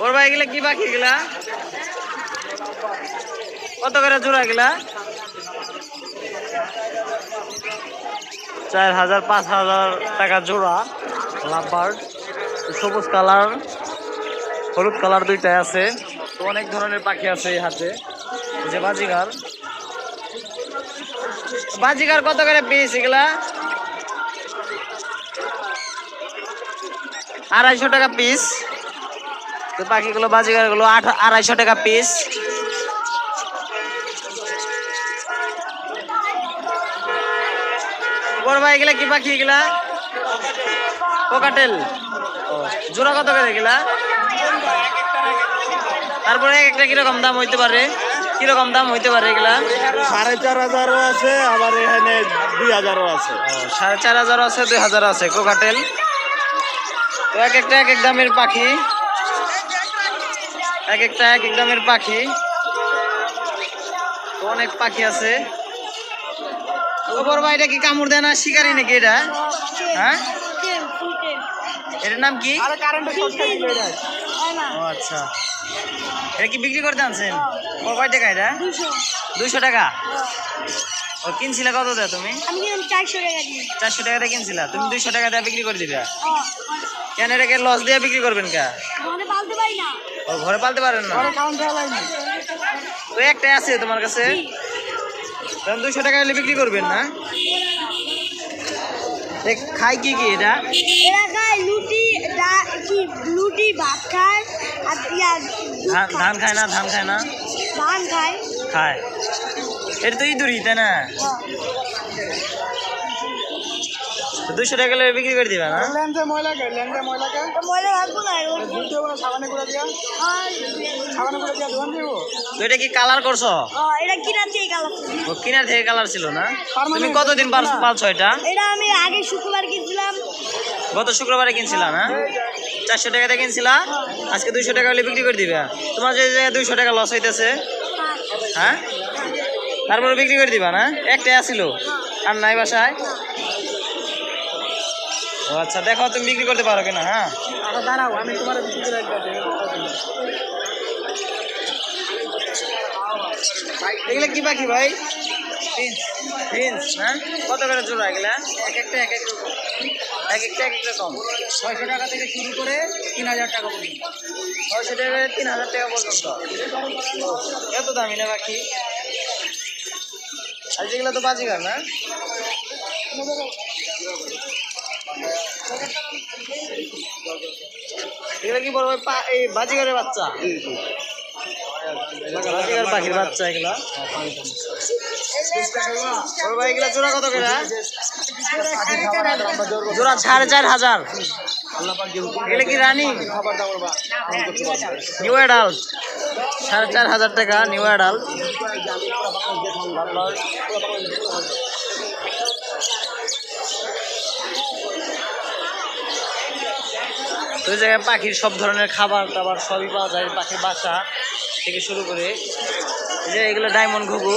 ওর ভাই এগুলা কি পাখি এগুলা? কত করে জোড়া এগুলা? 4000 5000 টাকা জোড়া লাভবার্ড। সবুজ কালার হলুদ কালার দুইটাই আছে। তো অনেক ধরনের পাখি আছে এই হাতে। এই যে বাজিগার, বাজিগার কত করে পিস এগুলা? 250 টাকা পিস। তো পাখিগুলো বাজিগার গুলো 250 টাকা পিস। বড় ভাই এগুলা কি পাখি এগুলা? কোকাটেল। জোড়া কত করে এগুলা? তারপরে একটা কিরকম দাম হইতে পারে? কিরকম দাম হইতে পারে এগুলা? 4500 আছে, আবার এখানে 2000 আছে। 4500 আছে, 2000 আছে কোকাটেল। তো এক একটা এক এক দামের পাখি, এক একটা এক এক দামের পাখি। তো অনেক পাখি আছে। ও বড় ভাই এটা কি কামড় দেয় না? শিকারি নাকি এটা? হ্যাঁ, এটার নাম কি? ও আচ্ছা, এটা কি বিক্রি করতে আনছেন? কয় টাকা এটা? 200 টাকা। ও কিনছিলা কত দেয় তুমি? 400 টাকা দিয়ে কিনছিলা, তুমি 200 টাকা দিয়ে বিক্রি করে দিবা কেন? এটাকে লস দিয়ে বিক্রি করবেন কে? ও ঘরে পালতে পারেন না? তো একটাই আছে তোমার কাছে, তখন 200 টাকা হলে বিক্রি করবেন না? খাই কি কি এটা? ধান খায় না? ধান খায় না? খায়। এটা তো ইঁদুরি, তাই না? 200 টাকা হলে বিক্রি করে দিবা না? তো এটা কি কালার করছো? কিনার থেকে কালার ছিল না? তুমি কতদিন পালছো এটা? আমি আগে শুক্রবার কিনছিলাম। গত শুক্রবারে কিনছিলা না? 400 টাকা দিয়ে কিনছিলা, আজকে 200 টাকা হলে বিক্রি করে দিবা। তোমার যে 200 টাকা লস হইতেছে, হ্যাঁ, তারপরে বিক্রি করে দিবা না? একটাই আসিল আর নাই বাসায়? ও আচ্ছা, দেখো তুমি বিক্রি করতে পারো কিনা। হ্যাঁ, দাঁড়াও, আমি তোমার এগুলা কি পাখি ভাই? প্রিন্স না? কত করে জোড়া এগুলা? এক একটা এক এক রকম, এক একটা এক এক রকম। 600 টাকা থেকে শুরু করে 3000 টাকা পর্যন্ত। 600 টাকা 3000 টাকা পর্যন্ত। এত দামি না পাখি? আর যেগুলো তো বাজিগার না? এগুলো কি বড় ভাই? এই বাজিগারের বাচ্চা, বাজিগার পাখির বাচ্চা এগুলা। বড় ভাই এগুলা জোড়া কত করে? জোড়া 4500। এগুলো কি রানিং? New adult. 4500 টাকা নিউ অ্যাডাল্ট। তো এই জায়গায় পাখির সব ধরনের খাবার টাবার সবই পাওয়া যায়, পাখির বাসা থেকে শুরু করে। এই যে এগুলো ডায়মন্ড ঘুঘু,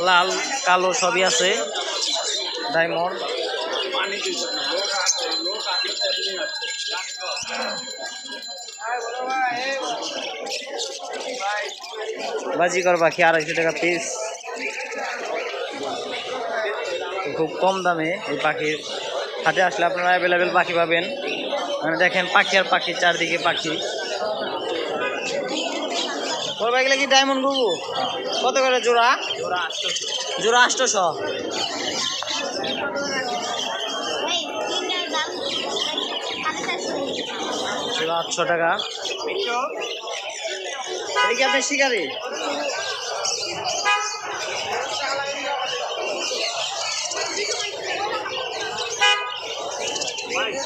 লাল কালো সবই আছে ডায়মন্ড। বাজিকর পাখি 250 টাকা পিস। খুব কম দামে এই পাখির হাটে আসলে আপনারা অ্যাভেলেবেল পাখি পাবেন। মানে দেখেন পাখি আর পাখি, চারদিকে পাখি। এগুলো কি ডায়মন্ড ঘুঘু? কত করে জোড়া? জোড়া 800। জোড়া 800 টাকা। এই কি আপনি শিকারি?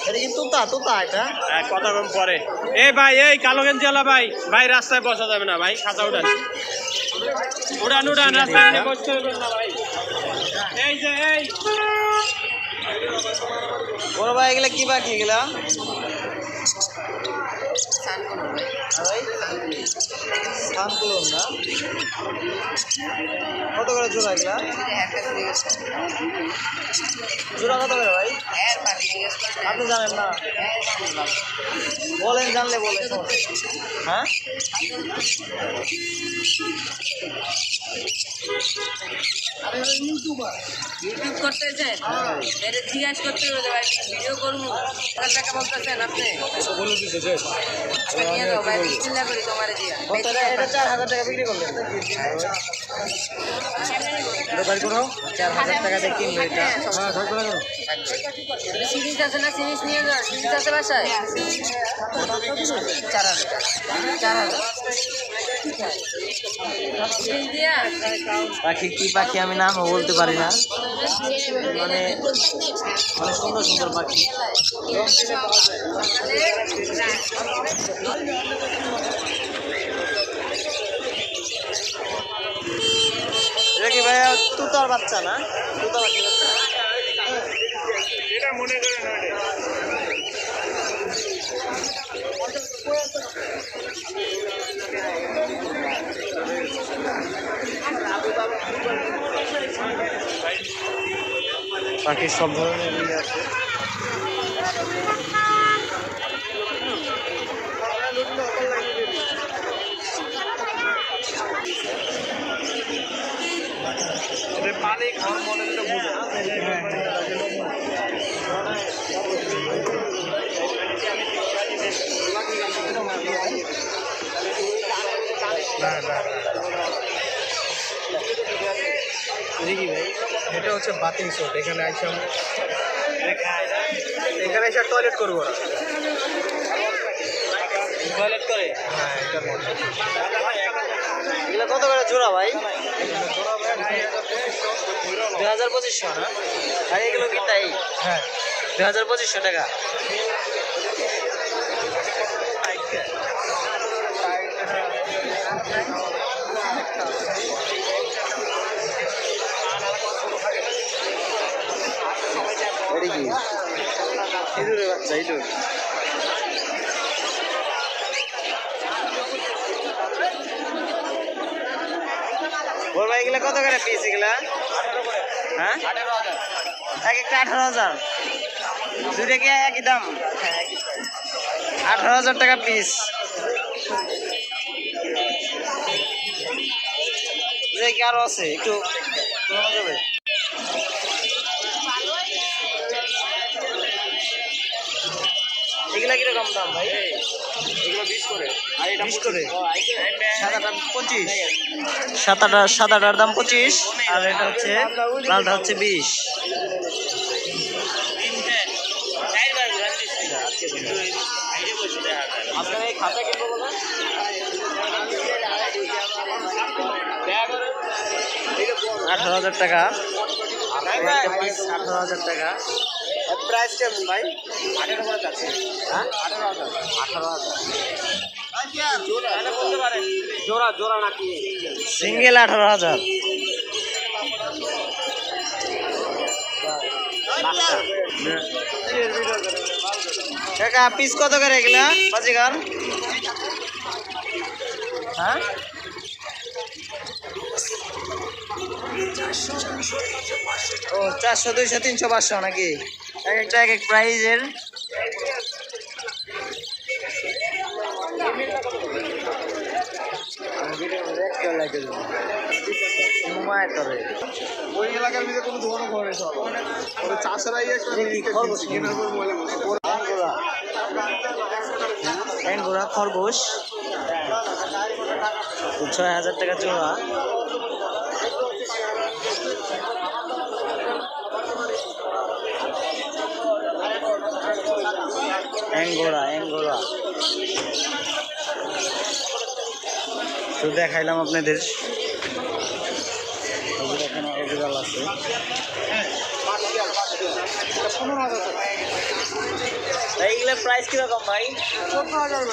এটা কি তোতা? তোতা এটা কথা কম পরে। এই ভাই, এই কালো গেঞ্জি ওয়ালা ভাই, ভাই রাস্তায় বসা যাবে না ভাই, খাঁচা উঠান উঠান উঠান, রাস্তায় এমনি বসতে হবে না ভাই। এই যে এই বড় ভাই এগুলা কি পাখি এগুলা? সানকুলন না কত করে জোড়া এগুলা জোড়া কত করে ভাই আপনি জানেন না বলেন জানলে বলেন হ্যাঁ ইউটিউব করতেছেন এর জিজ্ঞাস করতে হবে ভাই ভিডিও করবো টাকা বলতেছেন আপনি নিয়ে দাও ভাই চিন্তা করি তোমার দিয়া এটা 4,000 টাকা বিক্রি করলেন বাড়ি করো 4,000 টাকা দিয়ে কিনবে এটা হ্যাঁ থাকবে না সিরিজ আছে না সিরিজ নিয়ে যাও সিরিজ আছে বাসায় 4,000 সিরিজ দিয়া পাখি কি পাখি আমি নামও বলতে পারি না মানে অনেক সুন্দর সুন্দর পাখি এটা কি ভাইয়া তুতার বাচ্চা না তুতা পাখি বাচ্চা এটা মনে করে না পাখির সব ধরনের ইয়ে আছে পানি খাওয়ার মনে বুঝে এটা হচ্ছে বাতিং শট এখানে এসে এখানে এসে টয়লেট করবো না টয়লেট করে হ্যাঁ এটা এগুলো কত করে জোড়া ভাই 2,500 না আর এগুলো কি তাই হ্যাঁ 2,500 টাকা এটা কি ইঁদুরের বাচ্চা ইঁদুর বল ভাই এগুলা কত করে পিস এগুলা হ্যাঁ 18,000 এক একটা 18,000 দুইটা কি একই দাম 18,000 টাকা পিস যে কি আরো আছে একটু শোনা যাবে এগুলা কিরকম দাম ভাই এগুলো 20 করে আর এটা 20 করে সাদাটা 25 সাদাটার দাম 25 আর এটা হচ্ছে লালটা হচ্ছে 20 আপনার এই খাতা কিনবো বলেন 18,000 টাকা 18,000 টাকা প্রাইস কেমন ভাই 18 করে যাচ্ছে হ্যাঁ 18,000 জোড়া জোড়া নাকি সিঙ্গেল 18,000 টাকা পিস কত করে এগুলা বাজিগার হ্যাঁ ও 400 200 300 500 নাকি এক একটা এক এক প্রাইজের ওই এলাকার ভিতরে কোনো দোকানও করে সব ওরা চাষারাই একটা কেনার পর মনে ঘোড়া খরগোশ 6,000 টাকা জোড়া অ্যাঙ্গোরা তো দেখাইলাম আপনাদের অরিজিনাল আছে এইগুলোর প্রাইস কিরকম ভাই 14,000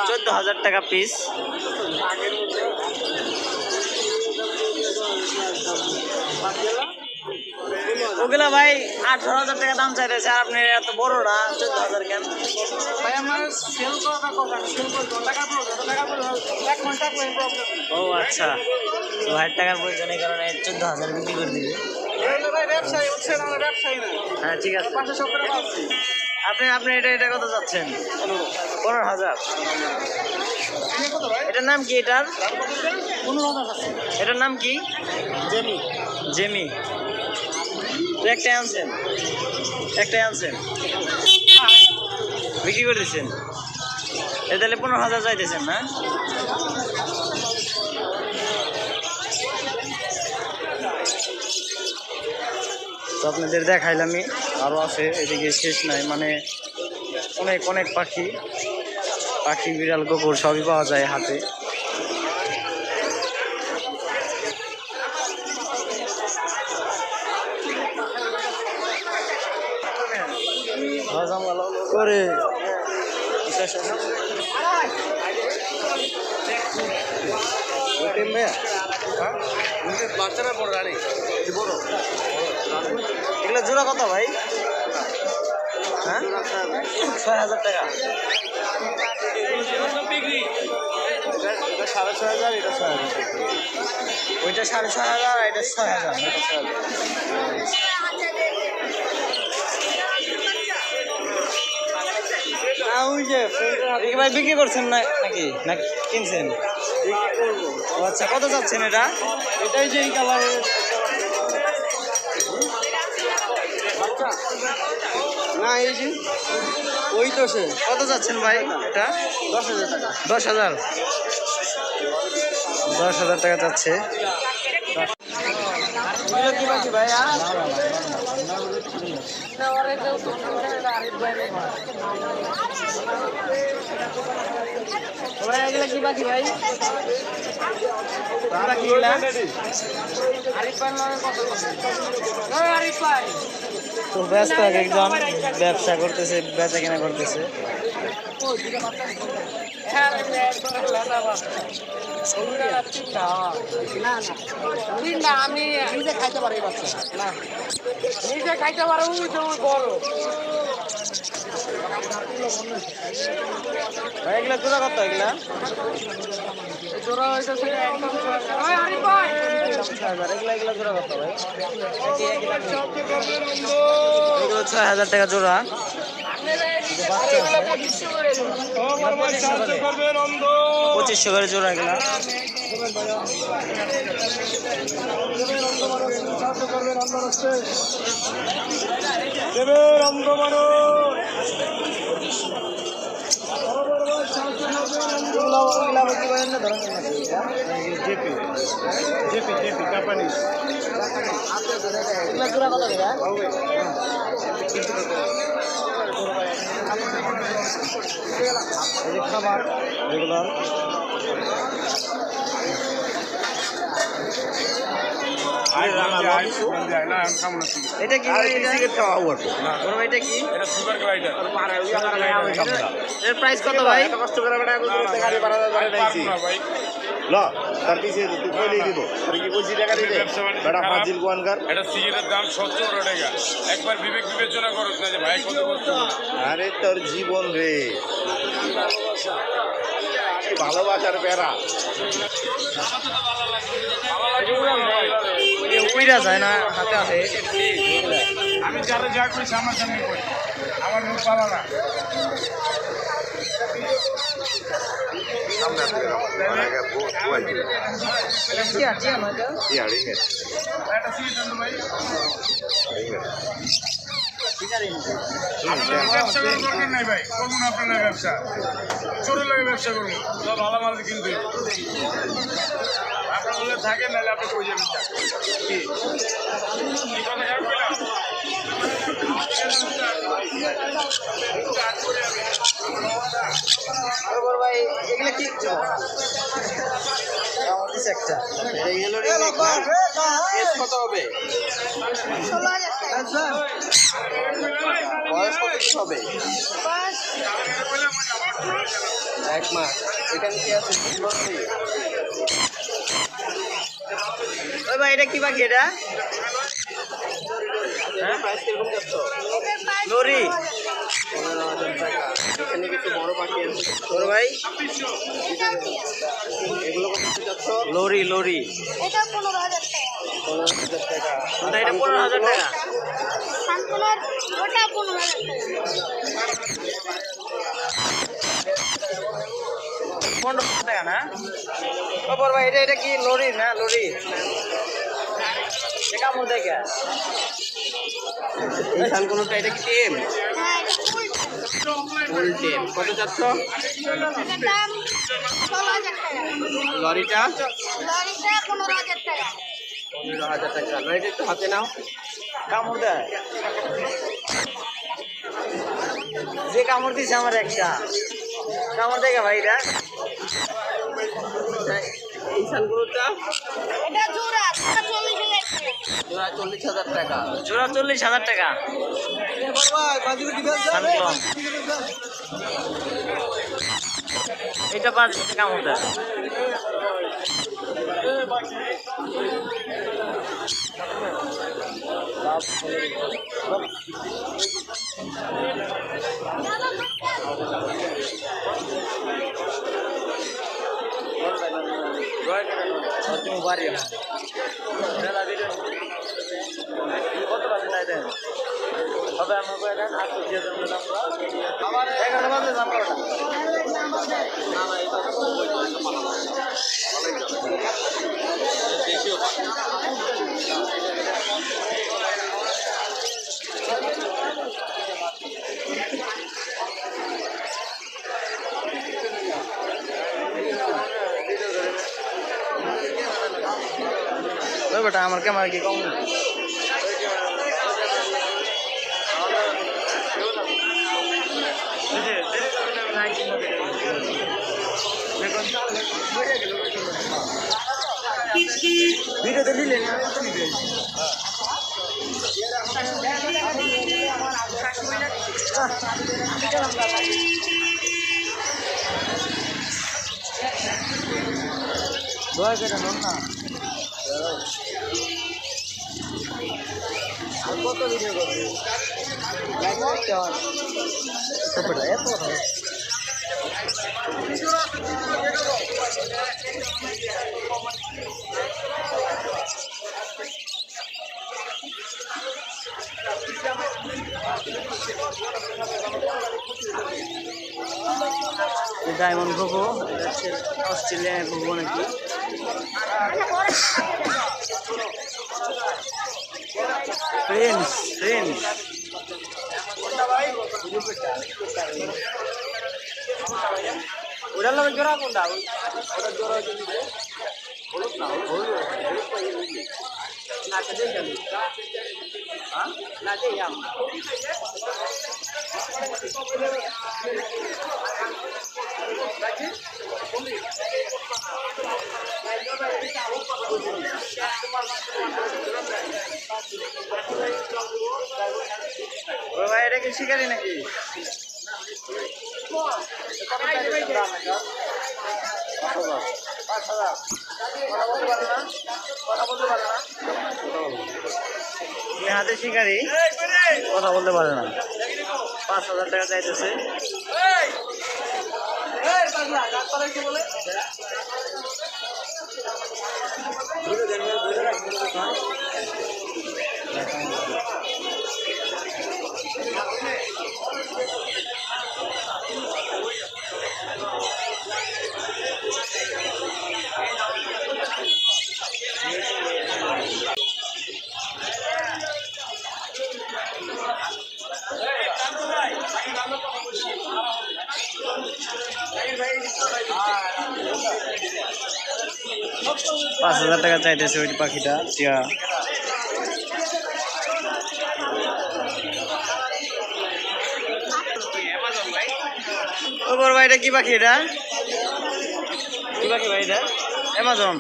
14,000 টাকা পিস ওগুলা ভাই 18,000 টাকা দাম চাইতেছে, আর আপনি এত বড় না 14,000 কেন? ভাই আমার সেল করা কথা সেল করতে টাকা পড়বে 1 ঘন্টা করে প্রবলেম। ও আচ্ছা, তো ভাইয়ের টাকার প্রয়োজন, এই কারণে 14,000 বিক্রি করে দিবি। ভাই ব্যবসায়ী হচ্ছে না, ব্যবসায়ী না। হ্যাঁ ঠিক আছে, 500 করে পাচ্ছি। আপনি আপনি এটা কত চাচ্ছেন? 15,000। এটার নাম কি? এটার 15,000 আছে। এটার নাম কি? Jamie Jamie. তো একটাই আনছেন, বিক্রি করে দিচ্ছেন। এ তাহলে 15,000 চাইতেছেন না? তো আপনাদের দেখাইলামই, আরও আছে এদিকে, শেষ নাই, মানে অনেক অনেক পাখি, বিড়াল, কুকুর সবই পাওয়া যায় হাতে। করে বাচ্চারা বড় রানী বড়। এগুলো জোড়া কত ভাই? হ্যাঁ 6,000 টাকা। বিক্রি এটা 6,500, এটা 6,000। ওইটা 6,500, এটা 6,000। ভাই বিক্রি করছেন না নাকি, না কিনছেন? ও আচ্ছা, কত চাচ্ছেন এটা? এটাই যে এই কালারের না, এই যে ওই তো সে। কত চাচ্ছেন ভাই এটা? 10,000 টাকা। 10,000। 10,000 টাকা চাচ্ছে। এগুলো কি পাখি ভাই? ভাই এগুলো কি পাখি ভাই? তো ব্যস্ত এক একজন ব্যবসা করতেছে, বেচা কেনা করতেছে। আমি নিজে খাইতে পারি বাচ্চা না, নিজে খাইতে পারো বড়। ভাই এগুলা জোড়া কত? এগুলা জোড়া হইতেছে একদম 6,000। এগুলা জোড়া কত ভাই? এগুলো 6,000 টাকা জোড়া। বাচ্চা আছে 2,500 করে জোড়া। এগুলা জোড়া কত টাকা? খাবার রেগুলার। এটা কি? এটা কি? এর প্রাইস কত ভাই? একবার বিবেক বিবেচনা করো না যে ভাই কত কষ্ট। আরে তোর জীবন রে, ভালোবাসার প্যারা। উইরা যায় না, হাতে আসে। আমি যারা যা করি সামনাসামনি করি, আমার মুখ পালা না। একটা সিট আনতো ভাই। ব্যবসা করার দরকার নাই ভাই, করবো না আপনার ব্যবসা, চোরের লাগে ব্যবসা করবো, সব ভালো মাল কিন্তু আপনার বলে থাকেন, নাহলে আপনি কই যাবেন কি কথা খারাপ পেলাম। ভাই এগুলো কি? একটা কত হবে? 16,000 বয়স কত হবে? 1 মাস। এখানে কি আছে? ওই ভাই এটা কি পাখি? এটা হ্যাঁ? প্রাইস কিরকম যাচ্ছ? লরি 15,000 টাকা। এখানে কিছু বড় পাখি আছে। তোর ভাই এগুলো কত যাচ্ছ? লরি লরি এটা 15,000 টাকা 15,000 টাকা। কোনটা এটা 15,000 টাকা সান্তনার ওটা 15,000 টাকা 15,000 টাকা না ও বড় ভাই এটা কি লরি না লরি এটা কামড় দেখে এই সানকোনোটা এটা কি টেম? হ্যাঁ এটা ফুল টেম। কত যাচ্ছ? এটার দাম 16,000 টাকা লরিটা লরিটা 15,000 টাকা 15,000 টাকা। লরিটা একটু হাতে নাও। কামড় দেয় যে কামড় দিছে আমার একটা কামড় দেখে ভাই এটা এই সানকোনোটা এটা জোড়া 40,000 টাকা জোড়া 40,000 টাকা। জোড়া 40,000 টাকা সানক্লম এটা 5 কামড় দেয় তুমি বাড়ি কত বাজে নাই দেন হবে আমার করে দেন 800 দিয়ে দেন আমরা 11 বাজে আমরা ওই বেটা আমার ক্যামেরা কি কম ভিডিওতে দিলে না দয়া করে নন না আর কত ভিডিও করবে এত ডায়মন্ড ঘুঘু এটা হচ্ছে অস্ট্রেলিয়ান ঘুঘু নাকি ফ্রেন্স ফ্রেন্স ওটার লোক জোড়া কোনটা ওটা জোড়া হচ্ছে হলুদ না হলুদ না কেটে গেল হ্যাঁ না যে ও ভাই এটা কি শিকারি নাকি হাতে শিকারি কথা বলতে পারে না 5,000 টাকা চাইতেছে টাকা চাইতেছে ওই পাখিটা টিয়া ও বড় ভাই এটা কি পাখি এটা কি পাখি ভাই এটা অ্যামাজন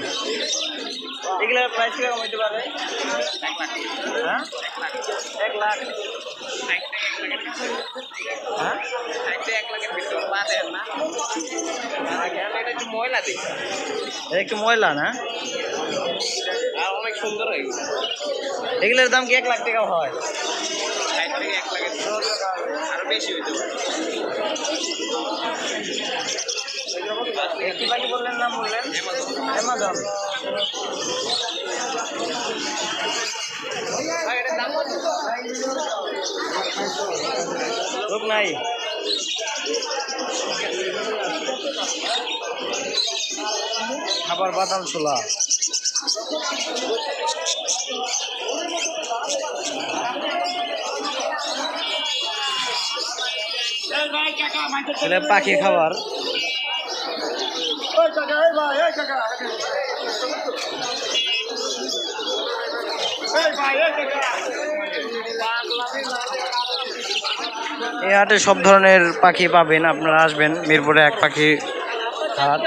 এগুলা প্রাইস কিরকম হইতে পারে হ্যাঁ 1 লাখ হ্যাঁ 1 লাখের ভিতরে পাবেন না এটা একটু ময়লা দেখি এটা একটু ময়লা না আর অনেক সুন্দর এগুলোর দাম কি 1 লাখ টাকা হয় আরো বেশি হইতে পারে। কি পাখি বললেন, নাম বললেন? অ্যামাজন। লোক নাই। খাবার বাদাম ছোলা। পাখি খাবার। এই হাটে সব ধরনের পাখি পাবেন, আপনারা আসবেন। মিরপুরে এক পাখি হাট।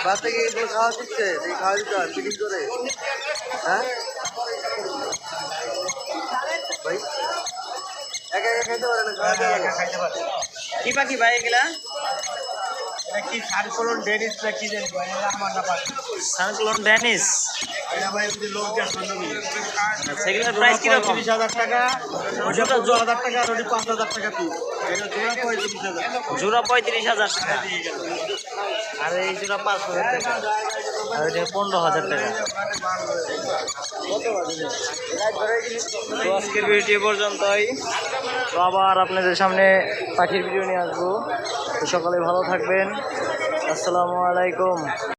বাচ্চা কি এগুলো খাওয়া শিখছে? এই খাওয়া দিতে হয় ফিটিং করে, হ্যাঁ ভাই? একা একা খাইতে পারে না, খাওয়া দেওয়া লাগে। খাইতে পারে। কি পাখি ভাই এগুলা? কি সার্কুলন ডেনিস না কি জানি ভাই, আমার না পারে। সানক্লোন ড্যানিশ। এটা ভাই যদি লোক দিয়ে আসলে সেগুলোর প্রাইস কিরকম? 35,000 টাকা, ওটা 14,000 টাকা, আর ওটা 5,000 টাকা পিস। এটা জোড়া 35,000। জোড়া 35,000 টাকা, আর এই জোড়া 5,000 টাকা, আর এটা 15,000 টাকা। তো আজকের ভিডিও পর্যন্তই। তো আবার আপনাদের সামনে পাখির ভিডিও নিয়ে আসবো। তো সকালে ভালো থাকবেন। আসসালামু আলাইকুম।